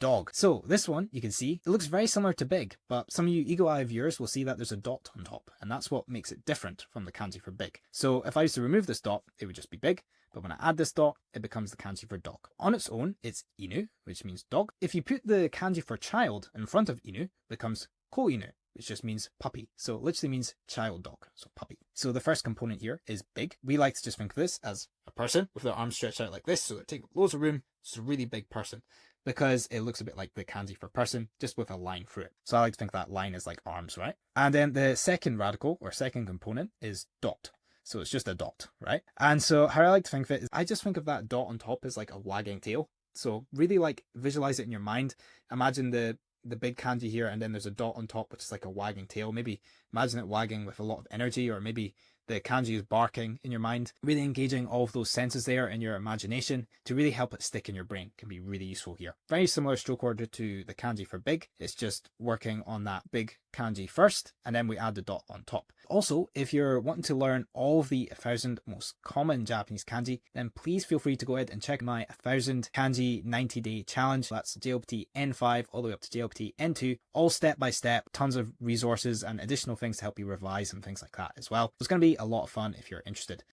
dog. So this one, you can see, it looks very similar to big, but some of you eagle-eye viewers will see that there's a dot on top, and that's what makes it different from the kanji for big. So if I was to remove this dot, it would just be big, but when I add this dot, it becomes the kanji for dog. On its own, it's inu, which means dog. If you put the kanji for child in front of inu, it becomes ko-inu, which just means puppy. So it literally means child dog, so puppy. So the first component here is big. We like to just think of this as a person with their arms stretched out like this, so it takes loads of room. It's a really big person because it looks a bit like the kanji for person, just with a line through it. So I like to think that line is like arms, right? And then the second radical or second component is dot. So it's just a dot, right? And so how I like to think of it is I just think of that dot on top as like a wagging tail. So really like visualize it in your mind. Imagine the big kanji here, and then there's a dot on top, which is like a wagging tail. Maybe imagine it wagging with a lot of energy, or maybe the kanji is barking in your mind. Really engaging all of those senses there in your imagination to really help it stick in your brain can be really useful here. Very similar stroke order to the kanji for big. It's just working on that big kanji first, and then we add the dot on top. Also, if you're wanting to learn all of the 1,000 most common Japanese kanji, then please feel free to go ahead and check my 1,000 kanji 90-day challenge. That's JLPT N5 all the way up to JLPT N2, all step by step, tons of resources and additional things to help you revise and things like that as well. It's going to be a lot of fun if you're interested.